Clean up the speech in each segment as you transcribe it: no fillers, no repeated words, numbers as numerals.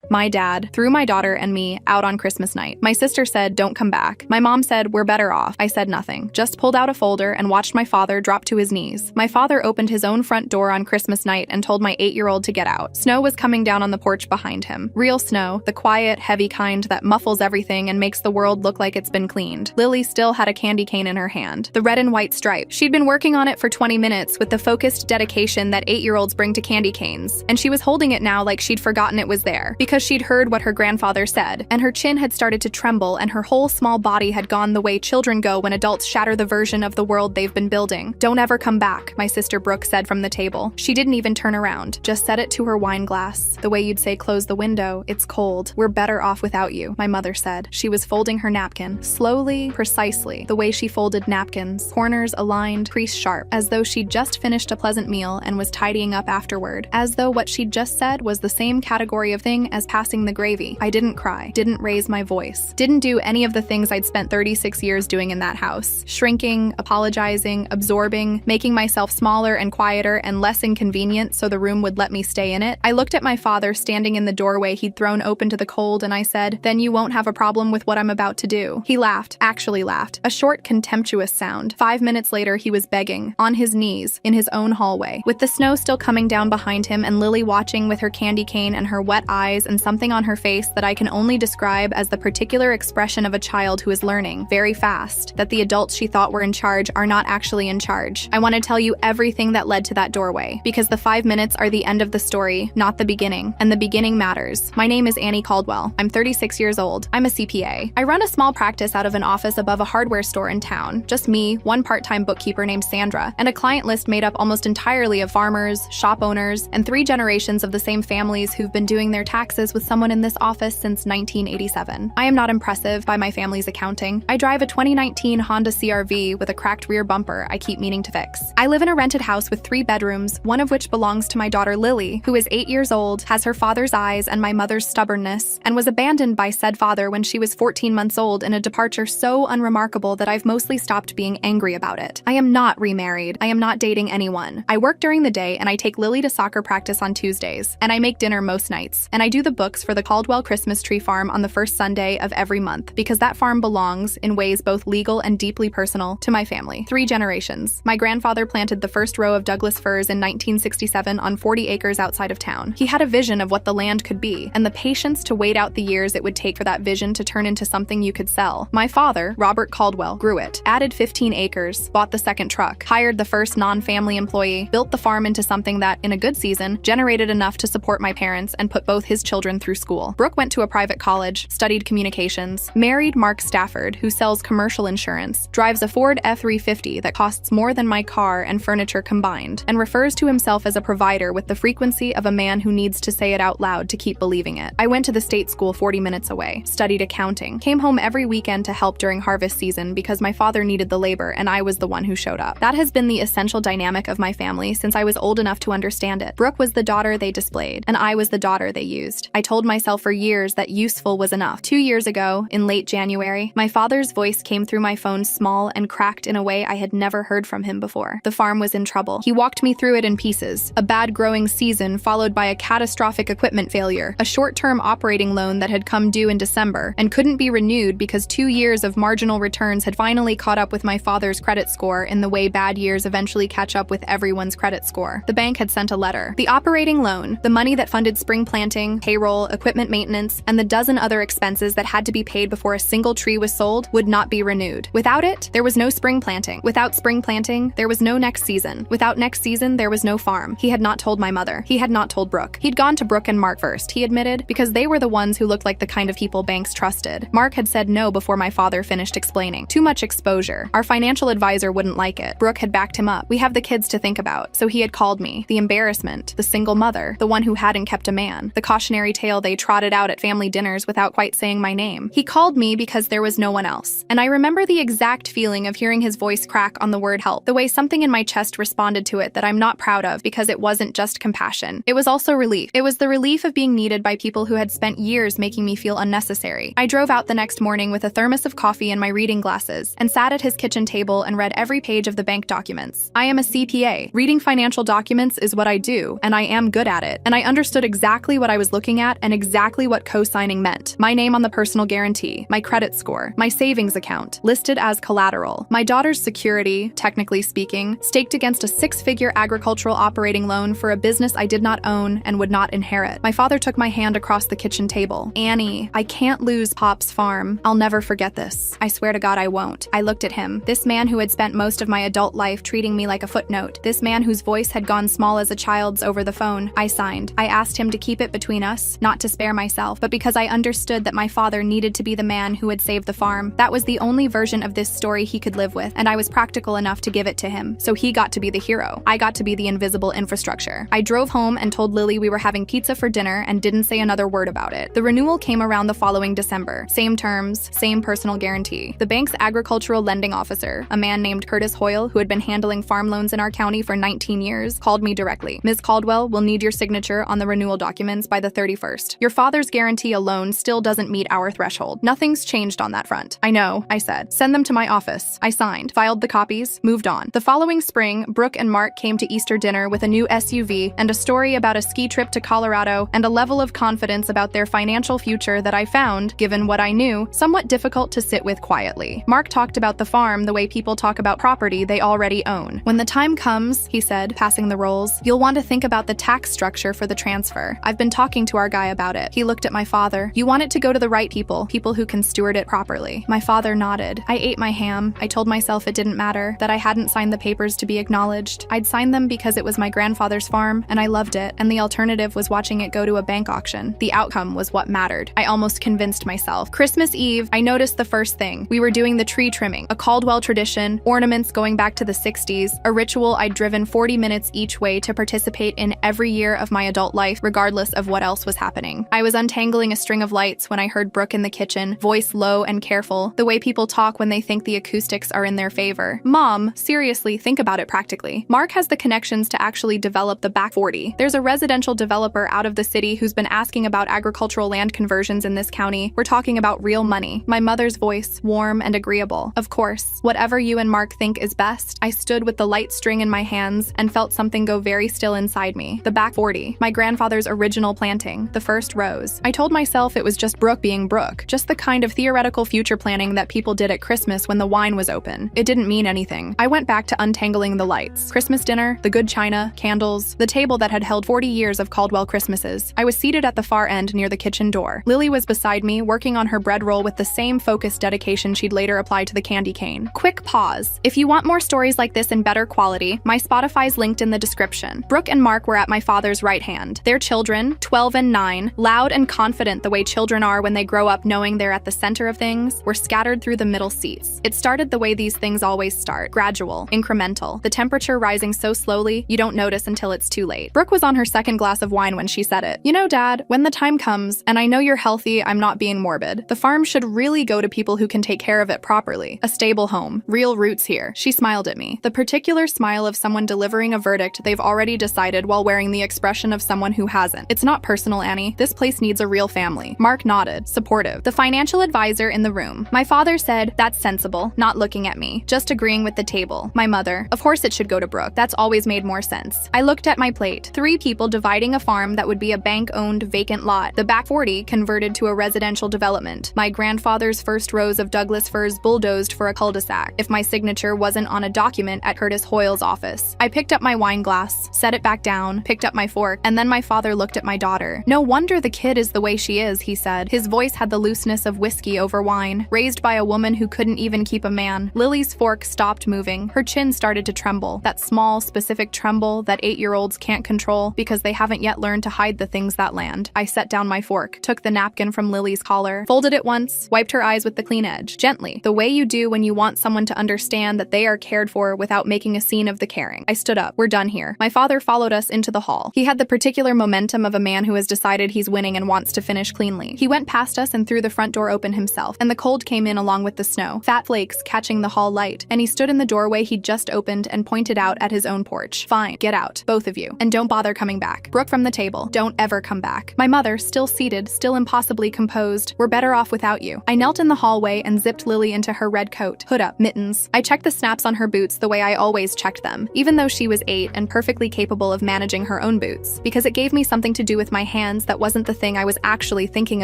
My dad threw my daughter and me out on Christmas night. My sister said, "Don't come back." My mom said, "We're better off." I said nothing, just pulled out a folder and watched my father drop to his knees. My father opened his own front door on Christmas night and told my 8-year-old to get out. Snow was coming down on the porch behind him. Real snow, the quiet, heavy kind that muffles everything and makes the world look like it's been cleaned. Lily still had a candy cane in her hand, the red and white stripe. She'd been working on it for 20 minutes with the focused dedication that 8-year-olds bring to candy canes, and she was holding it now like she'd forgotten it was there, because she'd heard what her grandfather said, and her chin had started to tremble and her whole small body had gone the way children go when adults shatter the version of the world they've been building. "Don't ever come back," my sister Brooke said from the table. She didn't even turn around, just set it to her wine glass. "The way you'd say close the window, it's cold. We're better off without you," my mother said. She was folding her napkin, slowly, precisely, the way she folded napkins, corners aligned, crease sharp, as though she'd just finished a pleasant meal and was tidying up afterward, as though what she'd just said was the same category of thing as passing the gravy. I didn't cry, didn't raise my voice, didn't do any of the things I'd spent 36 years doing in that house. Shrinking, apologizing, absorbing, making myself smaller and quieter and less inconvenient so the room would let me stay in it. I looked at my father standing in the doorway he'd thrown open to the cold and I said, "Then you won't have a problem with what I'm about to do." He laughed, actually laughed, a short, contemptuous sound. 5 minutes later, he was begging, on his knees, in his own hallway, with the snow still coming down behind him and Lily watching with her candy cane and her wet eyes and something on her face that I can only describe as the particular expression of a child who is learning, very fast, that the adults she thought were in charge are not actually in charge. I want to tell you everything that led to that doorway, because the 5 minutes are the end of the story, not the beginning, and the beginning matters. My name is Annie Caldwell. I'm 36 years old. I'm a CPA. I run a small practice out of an office above a hardware store in town. Just me, one part-time bookkeeper named Sandra, and a client list made up almost entirely of farmers, shop owners, and 3 generations of the same families who've been doing their taxes with someone in this office since 1987. I am not impressive by my family's accounting. I drive a 2019 Honda CR-V with a cracked rear bumper I keep meaning to fix. I live in a rented house with 3 bedrooms, one of which belongs to my daughter Lily, who is 8 years old, has her father's eyes and my mother's stubbornness, and was abandoned by said father when she was 14 months old in a departure so unremarkable that I've mostly stopped being angry about it. I am not remarried. I am not dating anyone. I work during the day and I take Lily to soccer practice on Tuesdays, and I make dinner most nights, and I do the books for the Caldwell Christmas Tree Farm on the first Sunday of every month, because that farm belongs, in ways both legal and deeply personal, to my family. 3 generations. My grandfather planted the first row of Douglas firs in 1967 on 40 acres outside of town. He had a vision of what the land could be, and the patience to wait out the years it would take for that vision to turn into something you could sell. My father, Robert Caldwell, grew it, added 15 acres, bought the second truck, hired the first non-family employee, built the farm into something that, in a good season, generated enough to support my parents and put both his children through school. Brooke went to a private college, studied communications, married Mark Stafford, who sells commercial insurance, drives a Ford F-350 that costs more than my car and furniture combined, and refers to himself as a provider with the frequency of a man who needs to say it out loud to keep believing it. I went to the state school 40 minutes away, studied accounting, came home every weekend to help during harvest season because my father needed the labor and I was the one who showed up. That has been the essential dynamic of my family since I was old enough to understand it. Brooke was the daughter they displayed, and I was the daughter they used. I told myself for years that useful was enough. 2 years ago, in late January, my father's voice came through my phone small and cracked in a way I had never heard from him before. The farm was in trouble. He walked me through it in pieces. A bad growing season followed by a catastrophic equipment failure, a short-term operating loan that had come due in December and couldn't be renewed because 2 years of marginal returns had finally caught up with my father's credit score in the way bad years eventually catch up with everyone's credit score. The bank had sent a letter. The operating loan, the money that funded spring planting, payroll, equipment maintenance, and the dozen other expenses that had to be paid before a single tree was sold, would not be renewed. Without it, there was no spring planting. Without spring planting, there was no next season. Without next season, there was no farm. He had not told my mother. He had not told Brooke. He'd gone to Brooke and Mark first, he admitted, because they were the ones who looked like the kind of people banks trusted. Mark had said no before my father finished explaining. Too much exposure. Our financial advisor wouldn't like it. Brooke had backed him up. We have the kids to think about. So he had called me. The embarrassment. The single mother. The one who hadn't kept a man. The cautionary tale they trotted out at family dinners without quite saying my name. He called me because there was no one else. And I remember the exact feeling of hearing his voice crack on the word help. The way something in my chest responded to it that I'm not proud of because it wasn't just compassion. It was also relief. It was the relief of being needed by people who had spent years making me feel unnecessary. I drove out the next morning with a thermos of coffee and my reading glasses and sat at his kitchen table and read every page of the bank documents. I am a CPA. Reading financial documents is what I do, and I am good at it. And I understood exactly what I was looking looking at and exactly what co-signing meant. My name on the personal guarantee, my credit score, my savings account, listed as collateral. My daughter's security, technically speaking, staked against a 6-figure agricultural operating loan for a business I did not own and would not inherit. My father took my hand across the kitchen table. Annie, I can't lose Pop's farm. I'll never forget this. I swear to God I won't. I looked at him. This man who had spent most of my adult life treating me like a footnote. This man whose voice had gone small as a child's over the phone. I signed. I asked him to keep it between us, not to spare myself, but because I understood that my father needed to be the man who had saved the farm. That was the only version of this story he could live with, and I was practical enough to give it to him. So he got to be the hero. I got to be the invisible infrastructure. I drove home and told Lily we were having pizza for dinner and didn't say another word about it. The renewal came around the following December. Same terms, same personal guarantee. The bank's agricultural lending officer, a man named Curtis Hoyle, who had been handling farm loans in our county for 19 years, called me directly. Ms. Caldwell will need your signature on the renewal documents by the 31st. Your father's guarantee alone still doesn't meet our threshold. Nothing's changed on that front. I know, I said. Send them to my office. I signed, filed the copies, moved on. The following spring, Brooke and Mark came to Easter dinner with a new SUV and a story about a ski trip to Colorado and a level of confidence about their financial future that I found, given what I knew, somewhat difficult to sit with quietly. Mark talked about the farm the way people talk about property they already own. When the time comes, he said, passing the rolls, you'll want to think about the tax structure for the transfer. I've been talking to our guy about it. He looked at my father. You want it to go to the right people who can steward it properly. My father nodded. I ate my ham. I told myself it didn't matter, that I hadn't signed the papers to be acknowledged. I'd signed them because it was my grandfather's farm, and I loved it, and the alternative was watching it go to a bank auction. The outcome was what mattered. I almost convinced myself. Christmas Eve, I noticed the first thing. We were doing the tree trimming, a Caldwell tradition, ornaments going back to the 60s, a ritual I'd driven 40 minutes each way to participate in every year of my adult life, regardless of what else was happening. I was untangling a string of lights when I heard Brooke in the kitchen, voice low and careful, the way people talk when they think the acoustics are in their favor. Mom, seriously, think about it practically. Mark has the connections to actually develop the back 40. There's a residential developer out of the city who's been asking about agricultural land conversions in this county. We're talking about real money. My mother's voice, warm and agreeable. Of course, whatever you and Mark think is best. I stood with the light string in my hands and felt something go very still inside me. The back 40, my grandfather's original planting, the first rows. I told myself it was just Brooke being Brooke, just the kind of theoretical future planning that people did at Christmas when the wine was open. It didn't mean anything. I went back to untangling the lights. Christmas dinner, the good china, candles, the table that had held 40 years of Caldwell Christmases. I was seated at the far end near the kitchen door. Lily was beside me, working on her bread roll with the same focused dedication she'd later applied to the candy cane. Quick pause. If you want more stories like this in better quality, my Spotify's linked in the description. Brooke and Mark were at my father's right hand. Their children, 12 and 9, loud and confident the way children are when they grow up knowing they're at the center of things, were scattered through the middle seats. It started the way these things always start, gradual, incremental, the temperature rising so slowly you don't notice until it's too late. Brooke was on her second glass of wine when she said it. You know, Dad, when the time comes, and I know you're healthy, I'm not being morbid, the farm should really go to people who can take care of it properly. A stable home, real roots here. She smiled at me. The particular smile of someone delivering a verdict they've already decided while wearing the expression of someone who hasn't. It's not personal, Annie. This place needs a real family. Mark nodded, supportive. The financial advisor in the room. My father said, that's sensible, not looking at me, just agreeing with the table. My mother, of course it should go to Brooke. That's always made more sense. I looked at my plate. 3 people dividing a farm that would be a bank-owned vacant lot. The back 40 converted to a residential development. My grandfather's first rows of Douglas firs bulldozed for a cul-de-sac. If my signature wasn't on a document at Curtis Hoyle's office. I picked up my wine glass, set it back down, picked up my fork, and then my father looked at my daughter. No wonder the kid is the way she is, he said. His voice had the looseness of whiskey over wine, raised by a woman who couldn't even keep a man. Lily's fork stopped moving. Her chin started to tremble. That small, specific tremble that 8-year-olds can't control because they haven't yet learned to hide the things that land. I set down my fork, took the napkin from Lily's collar, folded it once, wiped her eyes with the clean edge, gently, the way you do when you want someone to understand that they are cared for without making a scene of the caring. I stood up. We're done here. My father followed us into the hall. He had the particular momentum of a man who has decided he's winning and wants to finish cleanly. He went past us and threw the front door open himself, and the cold came in along with the snow, fat flakes catching the hall light, and he stood in the doorway he'd just opened and pointed out at his own porch. Fine, get out, both of you, and don't bother coming back. Brooke from the table, don't ever come back. My mother, still seated, still impossibly composed, we're better off without you. I knelt in the hallway and zipped Lily into her red coat, hood up, mittens. I checked the snaps on her boots the way I always checked them, even though she was 8 and perfectly capable of managing her own boots, because it gave me something to do with my hands hands that wasn't the thing I was actually thinking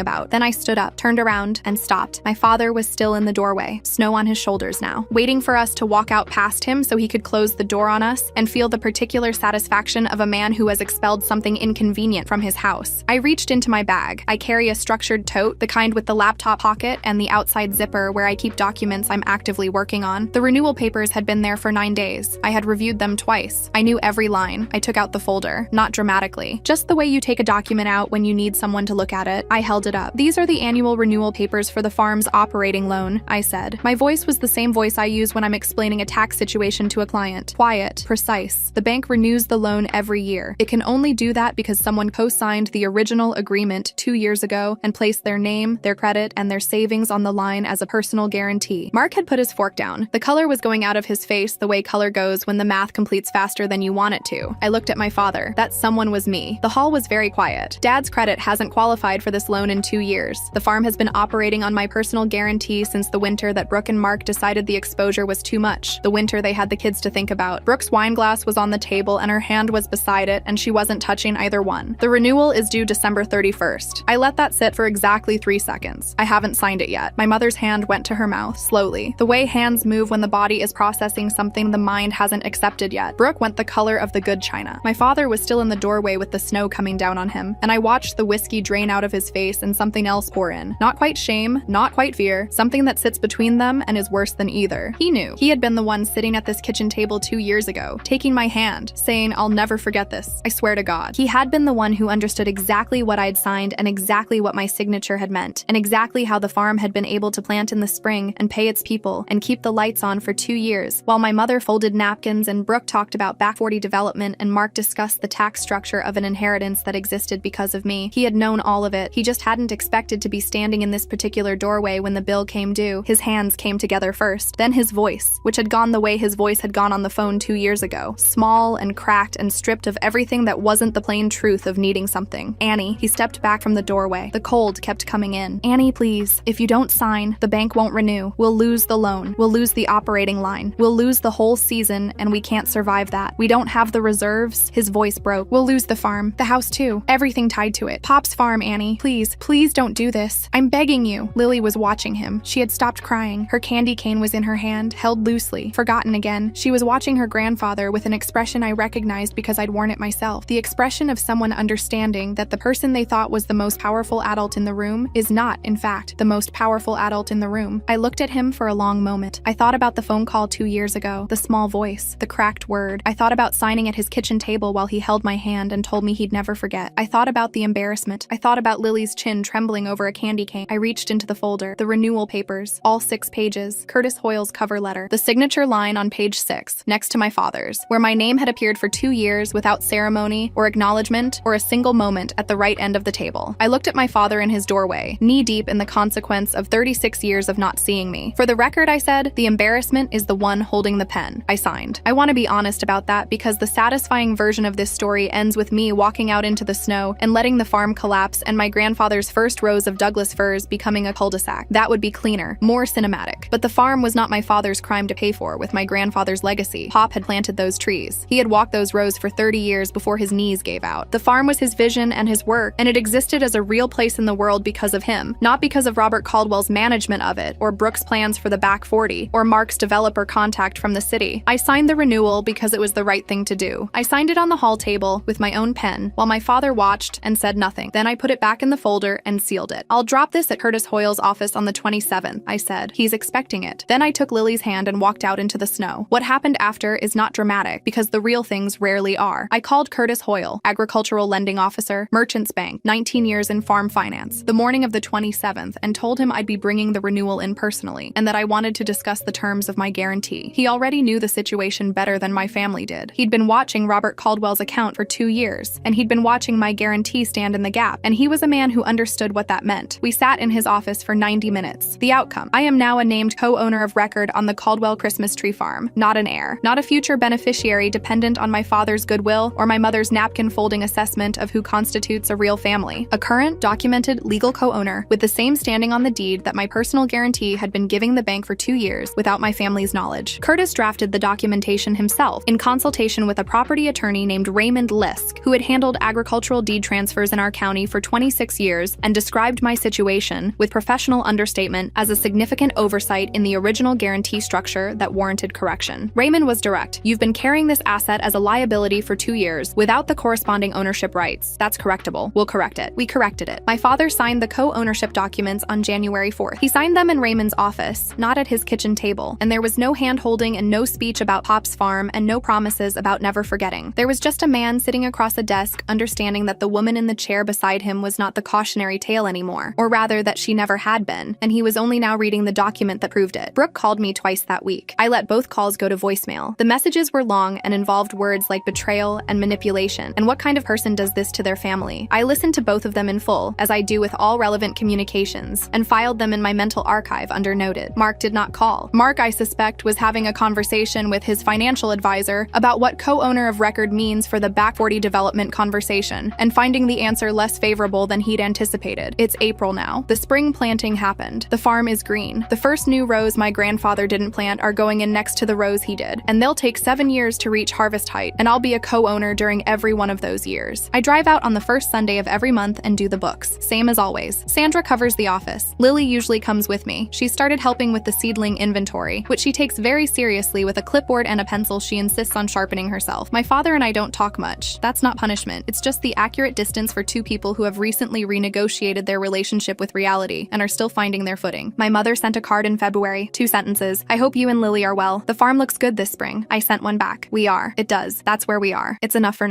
about. Then I stood up, turned around, and stopped. My father was still in the doorway, snow on his shoulders now, waiting for us to walk out past him so he could close the door on us and feel the particular satisfaction of a man who has expelled something inconvenient from his house. I reached into my bag. I carry a structured tote, the kind with the laptop pocket and the outside zipper where I keep documents I'm actively working on. The renewal papers had been there for 9 days. I had reviewed them twice. I knew every line. I took out the folder, not dramatically, just the way you take a document out when you need someone to look at it. I held it up. "These are the annual renewal papers for the farm's operating loan," I said. My voice was the same voice I use when I'm explaining a tax situation to a client. Quiet, precise. The bank renews the loan every year. It can only do that because someone co-signed the original agreement 2 years ago and placed their name, their credit, and their savings on the line as a personal guarantee. Mark had put his fork down. The color was going out of his face the way color goes when the math completes faster than you want it to. I looked at my father. That someone was me. The hall was very quiet. Dad's credit hasn't qualified for this loan in 2 years. The farm has been operating on my personal guarantee since the winter that Brooke and Mark decided the exposure was too much. The winter they had the kids to think about. Brooke's wine glass was on the table and her hand was beside it, and she wasn't touching either one. The renewal is due December 31st. I let that sit for exactly 3 seconds. I haven't signed it yet. My mother's hand went to her mouth, slowly. The way hands move when the body is processing something the mind hasn't accepted yet. Brooke went the color of the good china. My father was still in the doorway with the snow coming down on him, and I watched the whiskey drain out of his face and something else pour in. Not quite shame, not quite fear, something that sits between them and is worse than either. He knew. He had been the one sitting at this kitchen table 2 years ago, taking my hand, saying, "I'll never forget this. I swear to God." He had been the one who understood exactly what I'd signed and exactly what my signature had meant, and exactly how the farm had been able to plant in the spring and pay its people and keep the lights on for 2 years, while my mother folded napkins and Brooke talked about back 40 development and Mark discussed the tax structure of an inheritance that existed because of me. He had known all of it. He just hadn't expected to be standing in this particular doorway when the bill came due. His hands came together first, then his voice, which had gone the way his voice had gone on the phone 2 years ago, small and cracked and stripped of everything that wasn't the plain truth of needing something. "Annie," he stepped back from the doorway. The cold kept coming in. "Annie, please, if you don't sign, the bank won't renew. We'll lose the loan. We'll lose the operating line. We'll lose the whole season, and we can't survive that. We don't have the reserves." His voice broke. "We'll lose the farm. The house too. Everything tied to it. Pop's farm, Annie. Please, please don't do this. I'm begging you." Lily was watching him. She had stopped crying. Her candy cane was in her hand, held loosely, forgotten again. She was watching her grandfather with an expression I recognized because I'd worn it myself. The expression of someone understanding that the person they thought was the most powerful adult in the room is not, in fact, the most powerful adult in the room. I looked at him for a long moment. I thought about the phone call 2 years ago, the small voice, the cracked word. I thought about signing at his kitchen table while he held my hand and told me he'd never forget. I thought about the embarrassment. I thought about Lily's chin trembling over a candy cane. I reached into the folder, the renewal papers, all 6 pages, Curtis Hoyle's cover letter, the signature line on page 6, next to my father's, where my name had appeared for 2 years without ceremony or acknowledgement or a single moment at the right end of the table. I looked at my father in his doorway, knee-deep in the consequence of 36 years of not seeing me. "For the record," I said, "the embarrassment is the one holding the pen." I signed. I want to be honest about that because the satisfying version of this story ends with me walking out into the snow and letting the farm collapse and my grandfather's first rows of Douglas firs becoming a cul-de-sac. That would be cleaner, more cinematic. But the farm was not my father's crime to pay for with my grandfather's legacy. Pop had planted those trees. He had walked those rows for 30 years before his knees gave out. The farm was his vision and his work, and it existed as a real place in the world because of him, not because of Robert Caldwell's management of it, or Brooke's plans for the back 40, or Mark's developer contact from the city. I signed the renewal because it was the right thing to do. I signed it on the hall table with my own pen while my father watched and said nothing. Then I put it back in the folder and sealed it. "I'll drop this at Curtis Hoyle's office on the 27th, I said. "He's expecting it." Then I took Lily's hand and walked out into the snow. What happened after is not dramatic because the real things rarely are. I called Curtis Hoyle, agricultural lending officer, Merchants Bank, 19 years in farm finance, the morning of the 27th and told him I'd be bringing the renewal in personally and that I wanted to discuss the terms of my guarantee. He already knew the situation better than my family did. He'd been watching Robert Caldwell's account for 2 years, and he'd been watching my guarantee stand in the gap, and he was a man who understood what that meant. We sat in his office for 90 minutes. The outcome: I am now a named co-owner of record on the Caldwell Christmas tree farm, not an heir, not a future beneficiary dependent on my father's goodwill or my mother's napkin-folding assessment of who constitutes a real family. A current, documented, legal co-owner with the same standing on the deed that my personal guarantee had been giving the bank for 2 years without my family's knowledge. Curtis drafted the documentation himself in consultation with a property attorney named Raymond Lisk, who had handled agricultural deed transfers in our county for 26 years and described my situation, with professional understatement, as a significant oversight in the original guarantee structure that warranted correction. Raymond was direct. You've been carrying this asset as a liability for 2 years without the corresponding ownership rights. That's correctable. We'll correct it. We corrected it. My father signed the co-ownership documents on January 4th. He signed them in Raymond's office, not at his kitchen table, and there was no hand-holding and no speech about Pop's farm and no promises about never forgetting. There was just a man sitting across a desk, understanding that the woman in the chair beside him was not the cautionary tale anymore, or rather that she never had been, and he was only now reading the document that proved it. Brooke called me twice that week. I let both calls go to voicemail. The messages were long and involved words like betrayal and manipulation, and what kind of person does this to their family? I listened to both of them in full, as I do with all relevant communications, and filed them in my mental archive under noted. Mark did not call. Mark, I suspect, was having a conversation with his financial advisor about what co-owner of record means for the back 40 development conversation, and finding the answer less favorable than he'd anticipated. It's April now. The spring planting happened. The farm is green. The first new rows my grandfather didn't plant are going in next to the rows he did, and they'll take 7 years to reach harvest height, and I'll be a co-owner during every one of those years. I drive out on the first Sunday of every month and do the books. Same as always. Sandra covers the office. Lily usually comes with me. She started helping with the seedling inventory, which she takes very seriously. With a clipboard and a pencil, she insists on sharpening herself. My father and I don't talk much. That's not punishment. It's just the accurate distance for two people who have recently renegotiated their relationship with reality and are still finding their footing. My mother sent a card in February. 2 sentences. I hope you and Lily are well. The farm looks good this spring. I sent one back. We are. It does. That's where we are. It's enough for now.